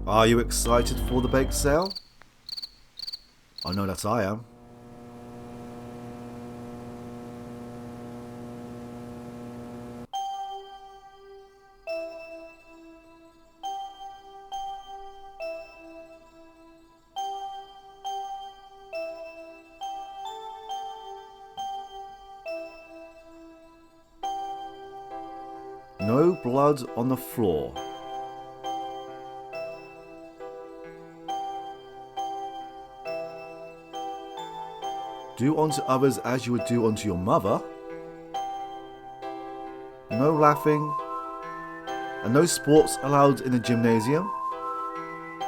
Are you excited for the bake sale? I know that I am. No blood on the floor. Do unto others as you would do unto your mother. No laughing. And no sports allowed in the gymnasium.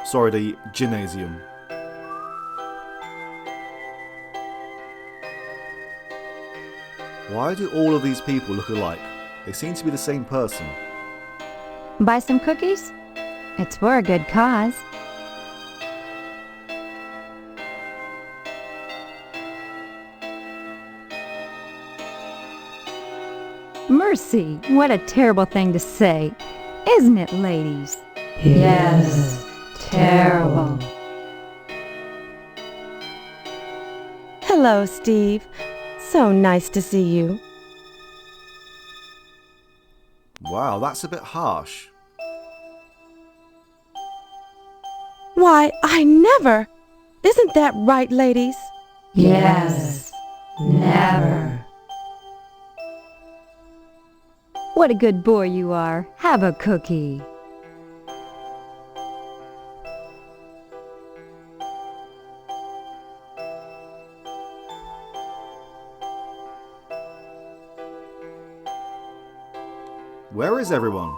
Sorry, the gymnasium. Why do all of these people look alike? They seem to be the same person. Buy some cookies? It's for a good cause. Mercy, what a terrible thing to say. Isn't it, ladies? Yes, terrible. Hello, Steve. So nice to see you. Wow, that's a bit harsh. Why, I never! Isn't that right, ladies? Yes, never. What a good boy you are. Have a cookie. Where is everyone?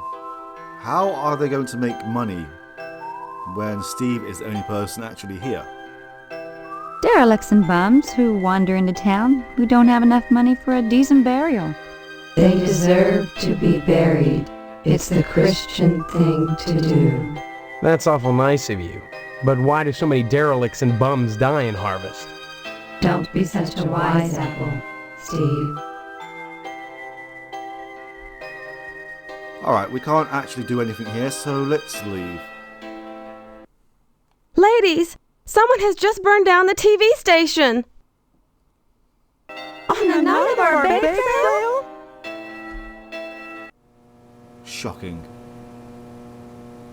How are they going to make money when Steve is the only person actually here? Derelicts and bums who wander into town who don't have enough money for a decent burial. They deserve to be buried. It's the Christian thing to do. That's awful nice of you. But why do so many derelicts and bums die in Harvest? Don't be such a wise apple, Steve. Alright, we can't actually do anything here, so let's leave. Ladies, someone has just burned down the TV station. On the night of our bake sale? Shocking.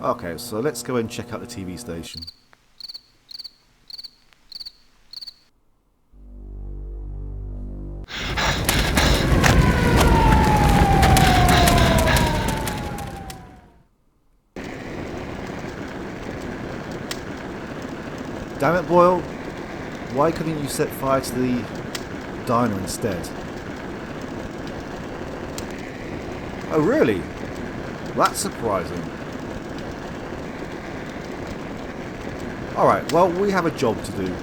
Okay, so let's go and check out the TV station. Damn it, Boyle. Why couldn't you set fire to the diner instead? Oh, really? That's surprising. Alright, well, we have a job to do.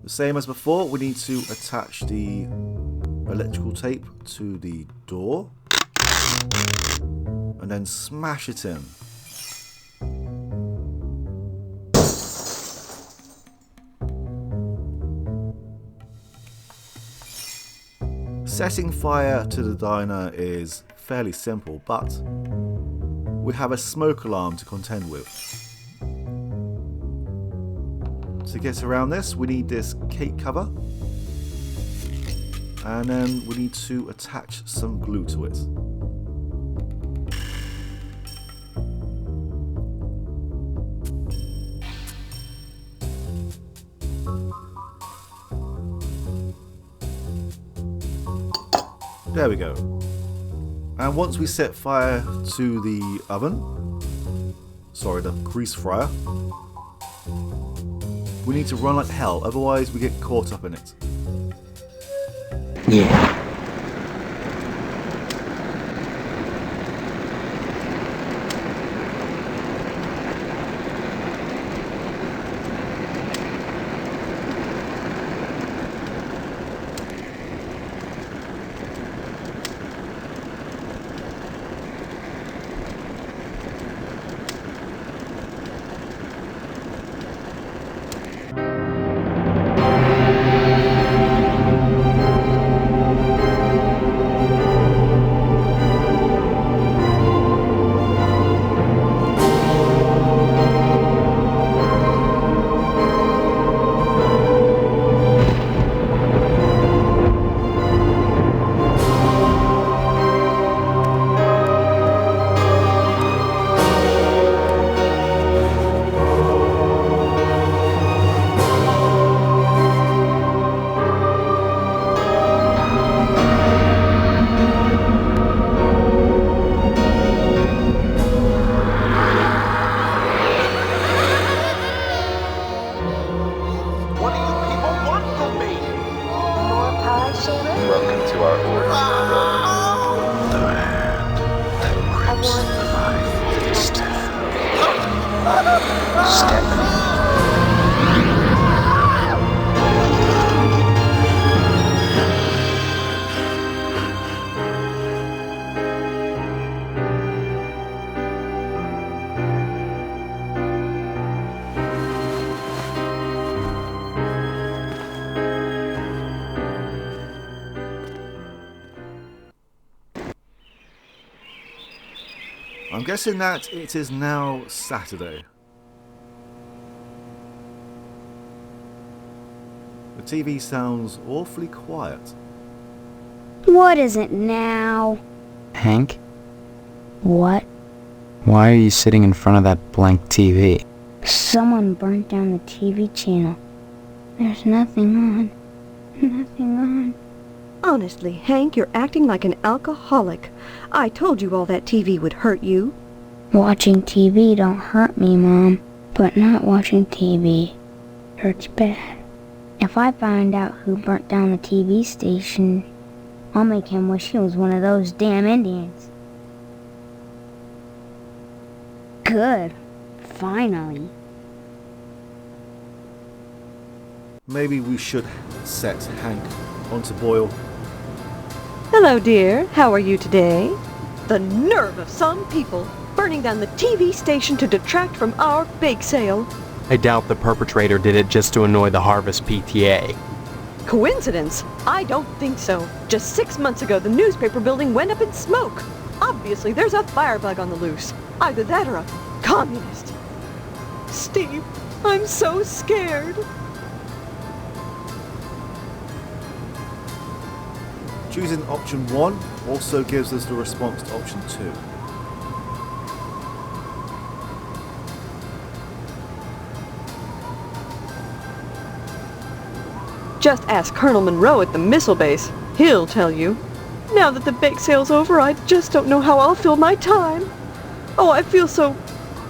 The same as before, we need to attach the electrical tape to the door. And then smash it in. Setting fire to the diner is fairly simple, but we have a smoke alarm to contend with. To get around this, we need this cake cover, and then we need to attach some glue to it. There we go. And once we set fire to the oven, sorry, the grease fryer, we need to run like hell, otherwise we get caught up in it. Yeah. to our order. The hand that grips my fist. Stephanie. I'm guessing that it is now Saturday. The TV sounds awfully quiet. What is it now? Hank, What? why are you sitting in front of that blank TV? Someone burnt down the TV channel. There's nothing on. Nothing on. Honestly, Hank, you're acting like an alcoholic. I told you all that TV would hurt you. Watching TV don't hurt me, Mom. But not watching TV hurts bad. If I find out who burnt down the TV station, I'll make him wish he was one of those damn Indians. Good. Finally. Maybe we should set Hank onto boil. Hello, dear. How are you today? The nerve of some people burning down the TV station to detract from our bake sale. I doubt the perpetrator did it just to annoy the Harvest PTA. Coincidence? I don't think so. Just 6 months ago, the newspaper building went up in smoke. Obviously, there's a firebug on the loose. Either that or a communist. Steve, I'm so scared. Choosing option 1 also gives us the response to option 2. Just ask Colonel Monroe at the missile base. He'll tell you. Now that the bake sale's over, I just don't know how I'll fill my time. Oh, I feel so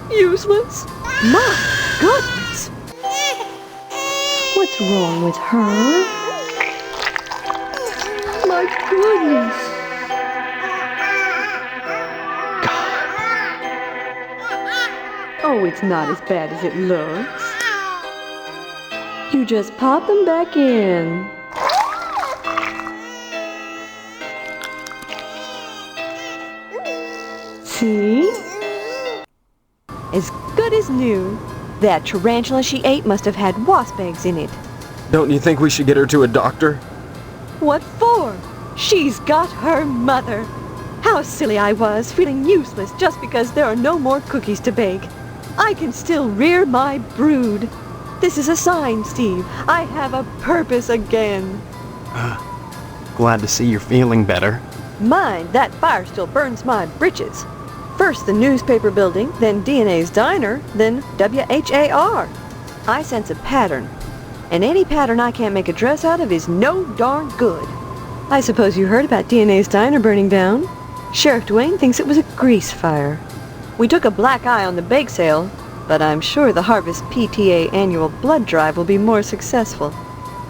useless. My goodness. What's wrong with her? My goodness. Oh, it's not as bad as it looks. You just pop them back in. See? As good as new. That tarantula she ate must have had wasp eggs in it. Don't you think we should get her to a doctor? What for? She's got her mother. How silly I was, feeling useless just because there are no more cookies to bake. I can still rear my brood. This is a sign, Steve. I have a purpose again. Glad to see you're feeling better. Mind, that fire still burns my britches. First the newspaper building, then DNA's diner, then WHAR. I sense a pattern. And any pattern I can't make a dress out of is no darn good. I suppose you heard about DNA's diner burning down. Sheriff Dwayne thinks it was a grease fire. We took a black eye on the bake sale, but I'm sure the Harvest PTA annual blood drive will be more successful.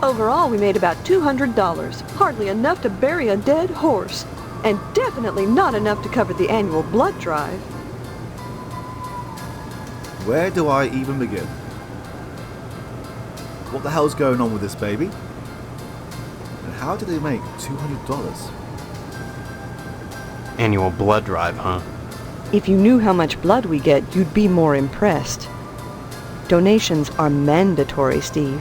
Overall, we made about $200, hardly enough to bury a dead horse, and definitely not enough to cover the annual blood drive. Where do I even begin? What the hell's going on with this baby? And how did they make $200? Annual blood drive, huh? If you knew how much blood we get, you'd be more impressed. Donations are mandatory, Steve.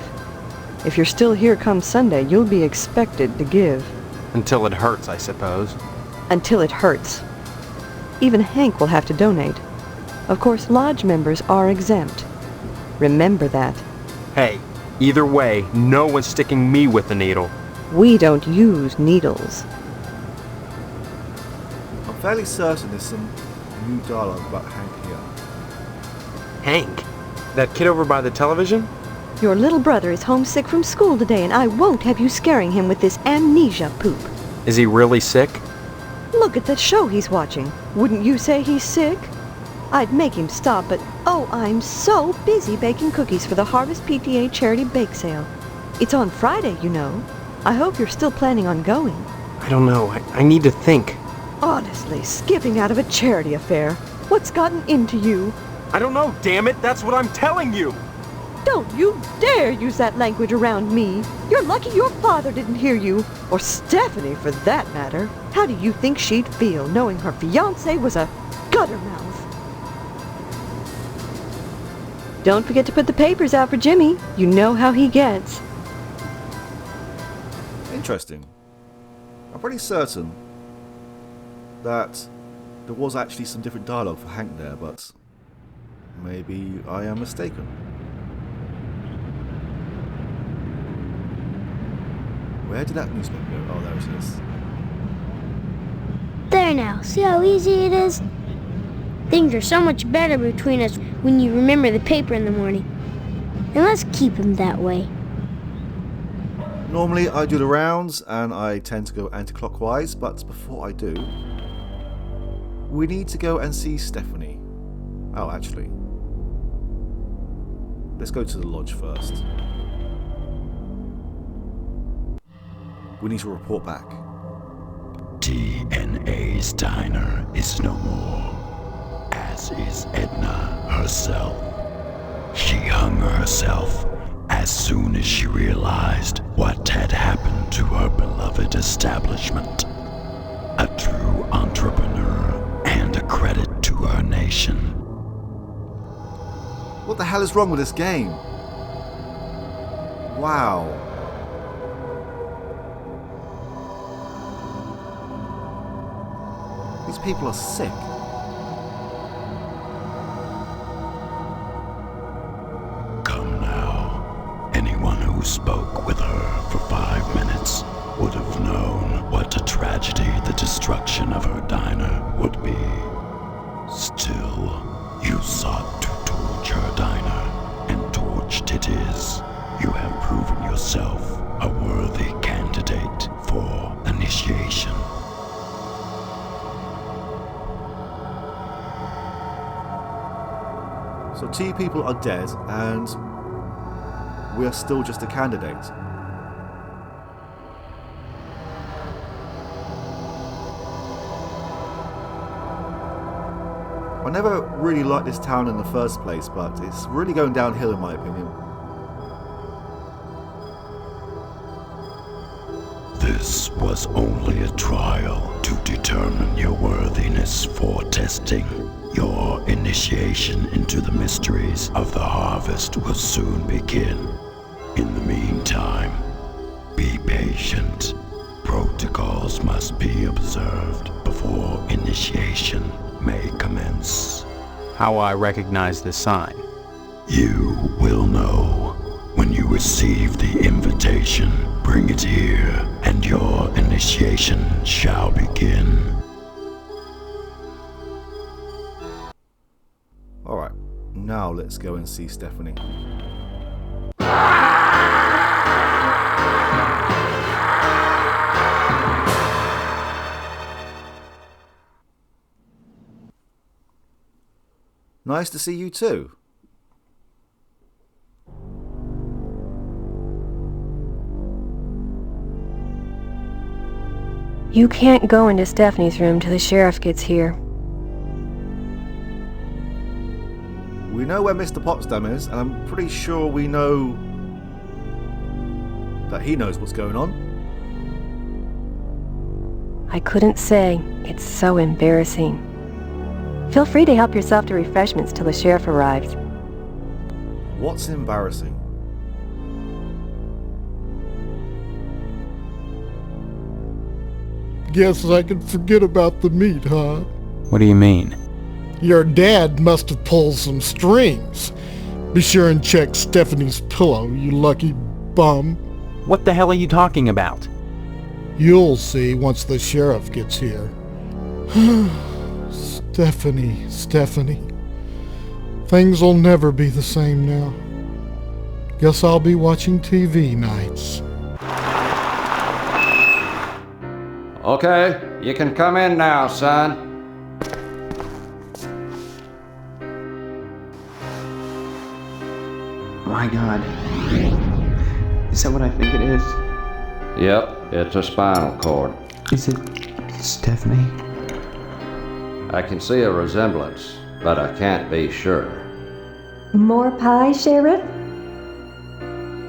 If you're still here come Sunday, you'll be expected to give. Until it hurts, I suppose. Until it hurts. Even Hank will have to donate. Of course, lodge members are exempt. Remember that. Hey, either way, no one's sticking me with the needle. We don't use needles. I'm fairly certain there's some new dialogue about Hank here. Hank? That kid over by the television? Your little brother is homesick from school today, and I won't have you scaring him with this amnesia poop. Is he really sick? Look at that show he's watching. Wouldn't you say he's sick? I'd make him stop, but oh, I'm so busy baking cookies for the Harvest PTA charity bake sale. It's on Friday, you know. I hope you're still planning on going. I I don't know. I need to think. Honestly, skipping out of a charity affair. What's gotten into you? I don't know, damn it! That's what I'm telling you! Don't you dare use that language around me. You're lucky your father didn't hear you. Or Stephanie, for that matter. How do you think she'd feel knowing her fiancé was a guttermouth? Don't forget to put the papers out for Jimmy. You know how he gets. Interesting. I'm pretty certain that there was actually some different dialogue for Hank there, but maybe I am mistaken. Where did that newspaper go? Oh, there it is. There now, see how easy it is? Things are so much better between us when you remember the paper in the morning. And let's keep them that way. Normally I do the rounds and I tend to go anti-clockwise, but before I do, we need to go and see Stephanie. Oh, actually, let's go to the lodge first. We need to report back. DNA's diner is no more, as is Edna herself. She hung herself as soon as she realized what had happened to her beloved establishment. A true entrepreneur and a credit to her nation. What the hell is wrong with this game? Wow. These people are sick. Come now. Anyone who spoke with her for 5 minutes would have known what a tragedy the destruction of her diner would be. Still, you sought to torch her diner, and torched it is. You have proven yourself a worthy candidate for initiation. So 2 people are dead and we are still just a candidate. I never really liked this town in the first place, but it's really going downhill in my opinion. This was only a trial to determine your worthiness for testing. Your initiation into the mysteries of the harvest will soon begin. In the meantime, be patient. Protocols must be observed before initiation may commence. How will I recognize the sign? You will know when you receive the invitation. Bring it here, and your initiation shall begin. Alright, now let's go and see Stephanie. Nice to see you too. You can't go into Stephanie's room till the sheriff gets here. We know where Mr. Potsdam is, and I'm pretty sure we know that he knows what's going on. I couldn't say. It's so embarrassing. Feel free to help yourself to refreshments till the sheriff arrives. What's embarrassing? Guess I can forget about the meat, huh? What do you mean? Your dad must have pulled some strings. Be sure and check Stephanie's pillow, you lucky bum. What the hell are you talking about? You'll see once the sheriff gets here. Stephanie. Things will never be the same now. Guess I'll be watching TV nights. Okay, you can come in now, son. My God. Is that what I think it is? Yep, it's a spinal cord. Is it Stephanie? I can see a resemblance, but I can't be sure. More pie, Sheriff?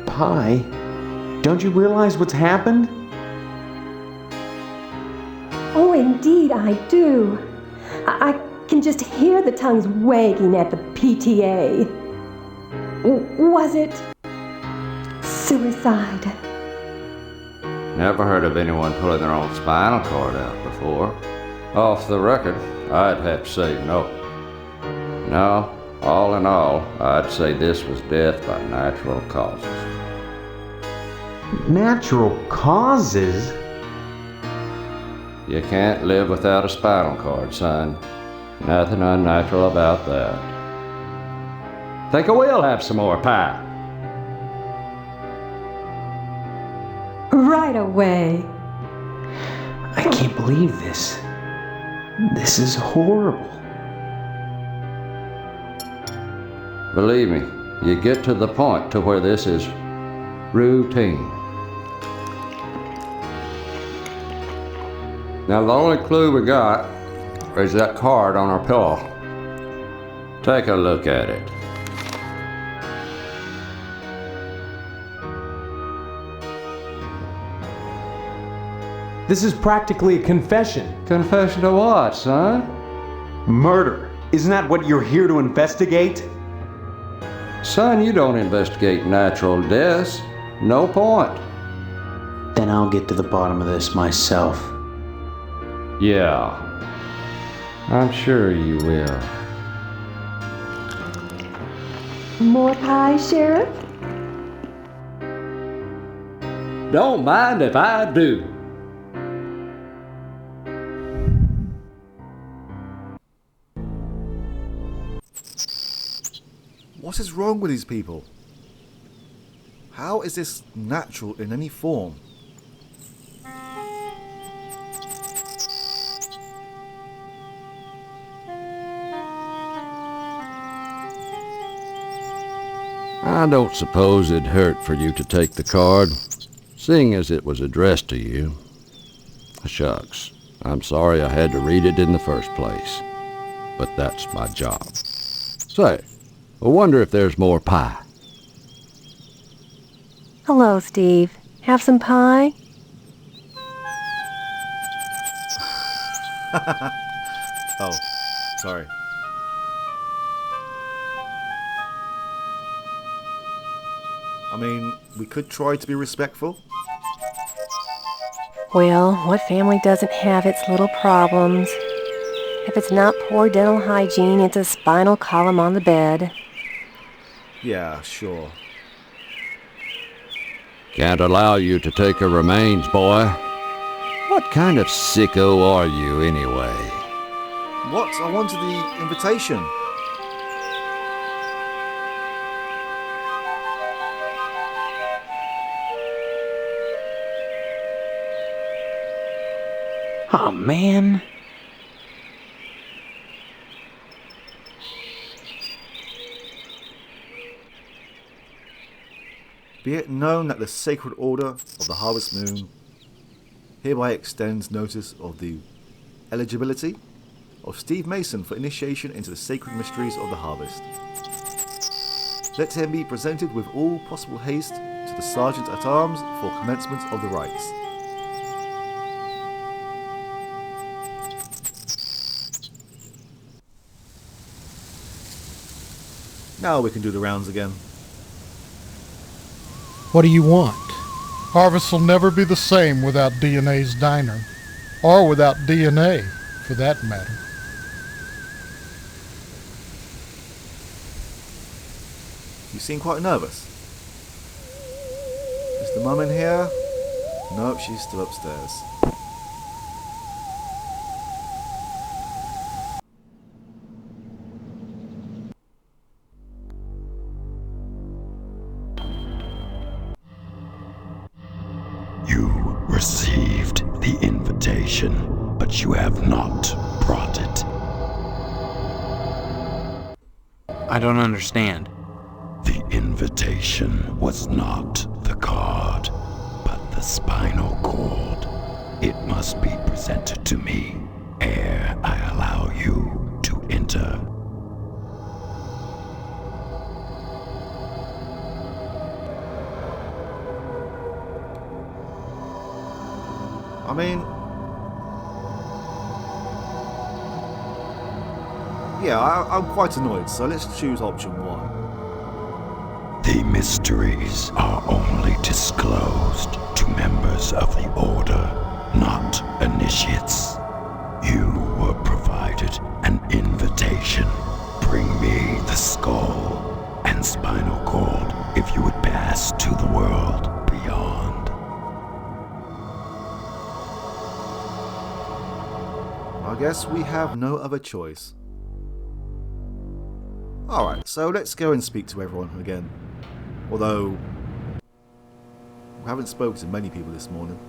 Pie? Don't you realize what's happened? Oh, indeed I do. I can just hear the tongues wagging at the PTA. Was it suicide? Never heard of anyone pulling their own spinal cord out before. Off the record, I'd have to say no. No, all in all, I'd say this was death by natural causes. Natural causes? You can't live without a spinal cord, son. Nothing unnatural about that. Think I will have some more pie. Right away. I can't believe this. This is horrible. Believe me, you get to the point to where this is routine. Now the only clue we got is that card on our pillow. Take a look at it. This is practically a confession. Confession to what, son? Murder. Isn't that what you're here to investigate? Son, you don't investigate natural deaths. No point. Then I'll get to the bottom of this myself. Yeah. I'm sure you will. More pie, Sheriff? Don't mind if I do. What is wrong with these people? How is this natural in any form? I don't suppose it'd hurt for you to take the card, seeing as it was addressed to you. Shucks, I'm sorry I had to read it in the first place, but that's my job. Say, I wonder if there's more pie. Hello, Steve. Have some pie? Oh, sorry. I mean, we could try to be respectful. Well, what family doesn't have its little problems? If it's not poor dental hygiene, it's a spinal column on the bed. Yeah, sure. Can't allow you to take her remains, boy. What kind of sicko are you, anyway? What? I wanted the invitation. Oh, man. Be it known that the Sacred Order of the Harvest Moon hereby extends notice of the eligibility of Steve Mason for initiation into the sacred mysteries of the harvest. Let him be presented with all possible haste to the Sergeant-at-Arms for commencement of the rites. Now we can do the rounds again. What do you want? Harvest will never be the same without DNA's diner. Or without DNA, for that matter. You seem quite nervous. Is the mum in here? Nope, she's still upstairs. Received the invitation, but you have not brought it. I don't understand. The invitation was not the card, but the spinal cord. it must be presented to me ere I allow you to enter. I mean, yeah, I'm quite annoyed, so let's choose option 1. The mysteries are only disclosed to members of the Order, not initiates. You were provided an invitation. Bring me the skull and spinal cord if you would pass to the world beyond. I guess we have no other choice. Alright, so let's go and speak to everyone again. Although, we haven't spoken to many people this morning.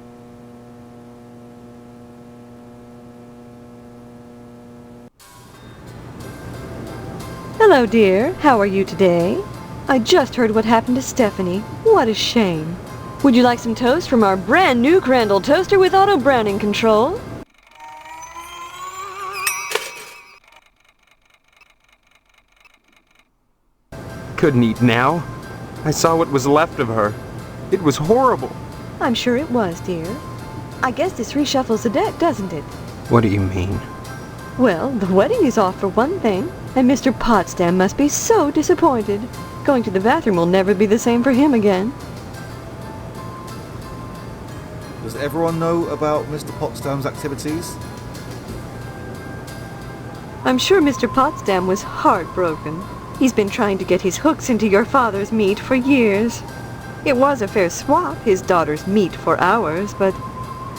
Hello, dear. How are you today? I just heard what happened to Stephanie. What a shame. Would you like some toast from our brand new Crandall toaster with auto browning control? Couldn't eat now. I saw what was left of her. It was horrible. I'm sure it was, dear. I guess this reshuffles the deck, doesn't it? What do you mean? Well, the wedding is off for one thing, and Mr. Potsdam must be so disappointed. Going to the bathroom will never be the same for him again. Does everyone know about Mr. Potsdam's activities? I'm sure Mr. Potsdam was heartbroken. He's been trying to get his hooks into your father's meat for years. It was a fair swap, his daughter's meat for ours, but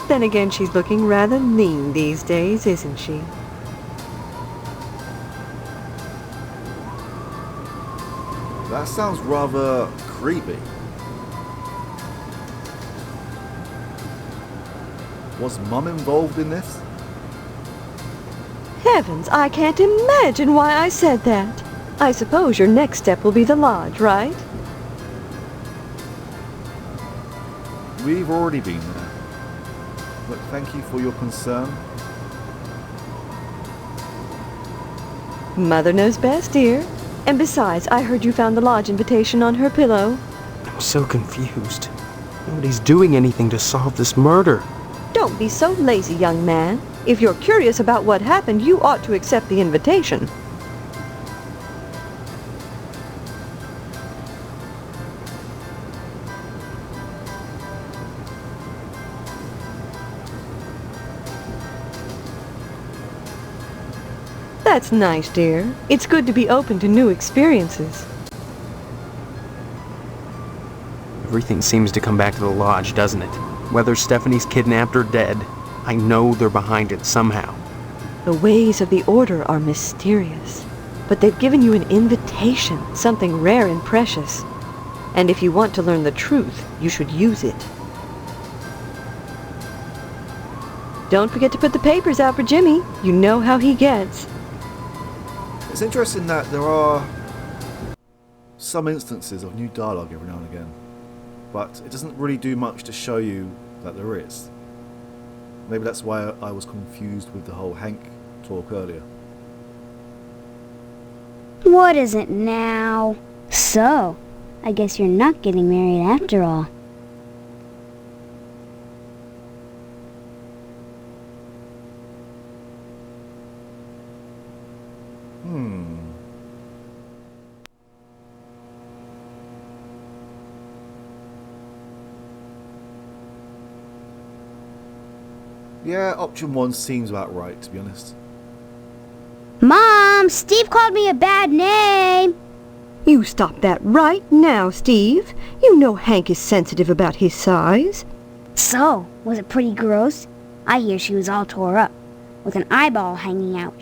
then again she's looking rather lean these days, isn't she? That sounds rather creepy. Was Mum involved in this? Heavens, I can't imagine why I said that. I suppose your next step will be the lodge, right? We've already been there. But thank you for your concern. Mother knows best, dear. And besides, I heard you found the lodge invitation on her pillow. I'm so confused. Nobody's doing anything to solve this murder. Don't be so lazy, young man. If you're curious about what happened, you ought to accept the invitation. That's nice, dear. It's good to be open to new experiences. Everything seems to come back to the lodge, doesn't it? Whether Stephanie's kidnapped or dead, I know they're behind it somehow. The ways of the Order are mysterious, but they've given you an invitation, something rare and precious. And if you want to learn the truth, you should use it. Don't forget to put the papers out for Jimmy. You know how he gets. It's interesting that there are some instances of new dialogue every now and again, but it doesn't really do much to show you that there is. Maybe that's why I was confused with the whole Hank talk earlier. What is it now? So, I guess you're not getting married after all. Yeah, option 1 seems about right, to be honest. Mom, Steve called me a bad name. You stop that right now, Steve. You know Hank is sensitive about his size. So, was it pretty gross? I hear she was all tore up, with an eyeball hanging out.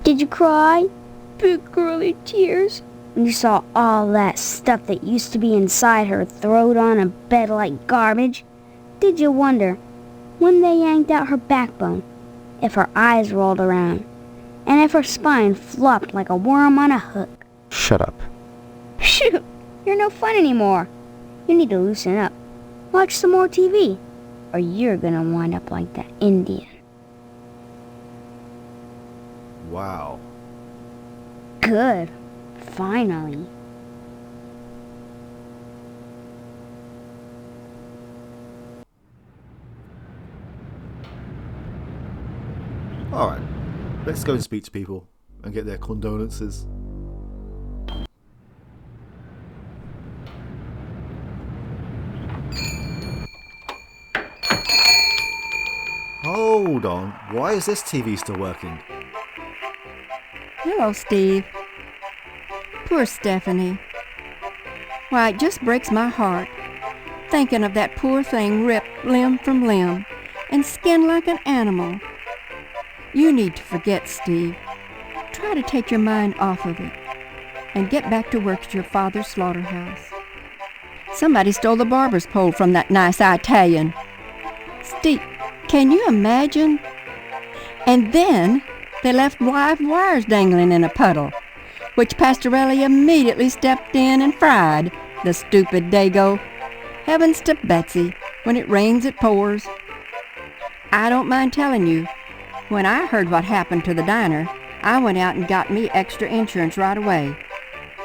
Did you cry? Big girly tears? When you saw all that stuff that used to be inside her thrown on a bed like garbage? Did you wonder, when they yanked out her backbone, if her eyes rolled around, and if her spine flopped like a worm on a hook. Shut up. Shoot, you're no fun anymore. You need to loosen up. Watch some more TV, or you're gonna wind up like that Indian. Wow. Good. Finally. Alright, let's go and speak to people and get their condolences. Hold on, why is this TV still working? Hello, Steve. Poor Stephanie. Why, it just breaks my heart, thinking of that poor thing ripped limb from limb and skinned like an animal. You need to forget, Steve. Try to take your mind off of it and get back to work at your father's slaughterhouse. Somebody stole the barber's pole from that nice Italian. Steve, can you imagine? And then they left live wires dangling in a puddle, which Pastorelli immediately stepped in and fried, the stupid dago. Heavens to Betsy, when it rains it pours. I don't mind telling you, when I heard what happened to the diner, I went out and got me extra insurance right away.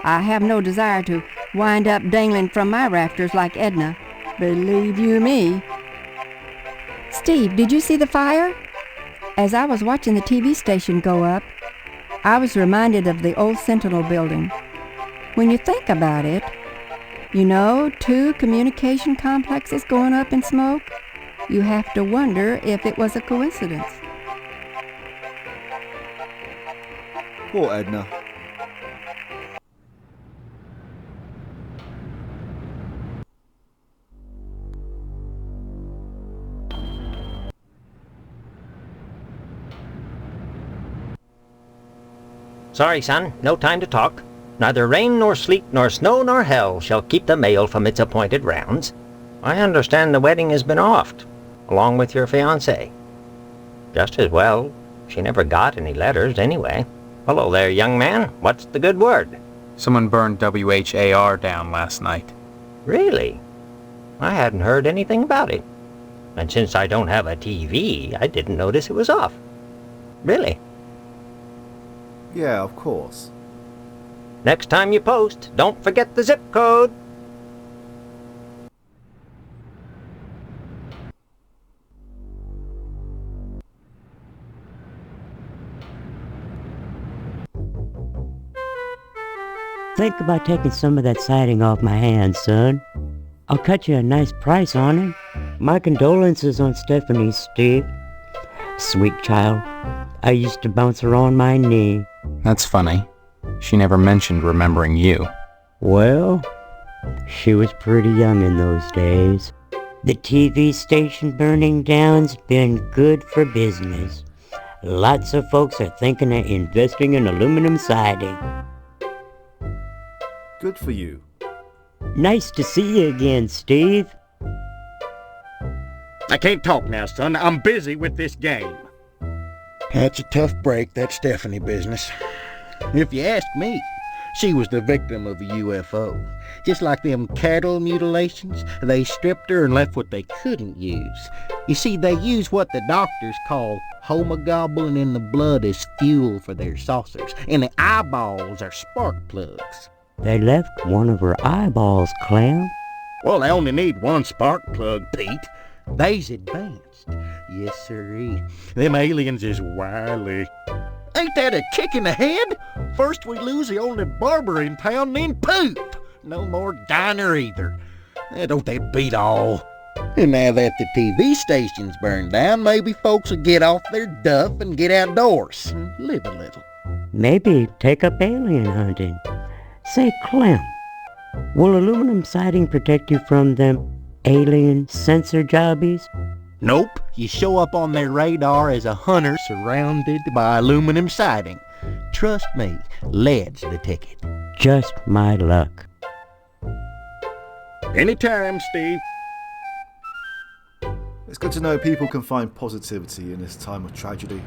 I have no desire to wind up dangling from my rafters like Edna, believe you me. Steve, did you see the fire? As I was watching the TV station go up, I was reminded of the old Sentinel building. When you think about it, you know, 2 communication complexes going up in smoke, you have to wonder if it was a coincidence. Poor Edna. Sorry, son, no time to talk. Neither rain nor sleet nor snow nor hell shall keep the mail from its appointed rounds. I understand the wedding has been offed, along with your fiancée. Just as well. She never got any letters anyway. Hello there, young man. What's the good word? Someone burned WHAR down last night. Really? I hadn't heard anything about it. And since I don't have a TV, I didn't notice it was off. Really? Yeah, of course. Next time you post, don't forget the zip code. Think about taking some of that siding off my hands, son. I'll cut you a nice price on it. My condolences on Stephanie, Steve. Sweet child. I used to bounce her on my knee. That's funny. She never mentioned remembering you. Well, she was pretty young in those days. The TV station burning down's been good for business. Lots of folks are thinking of investing in aluminum siding. Good for you. Nice to see you again, Steve. I can't talk now, son. I'm busy with this game. That's a tough break, that Stephanie business. If you ask me, she was the victim of a UFO. Just like them cattle mutilations, they stripped her and left what they couldn't use. You see, they use what the doctors call homoglobin in the blood as fuel for their saucers, and the eyeballs are spark plugs. They left one of her eyeballs, Clem. Well, they only need one spark plug, Pete. They's advanced. Yes, sirree. Them aliens is wily. Ain't that a kick in the head? First we lose the only barber in town, then poof! No more diner either. Don't that beat all? And now that the TV station's burned down, maybe folks will get off their duff and get outdoors and live a little. Maybe take up alien hunting. Say, Clem, will aluminum siding protect you from them alien sensor jobbies? Nope. You show up on their radar as a hunter surrounded by aluminum siding. Trust me, lead's the ticket. Just my luck. Anytime, Steve. It's good to know people can find positivity in this time of tragedy.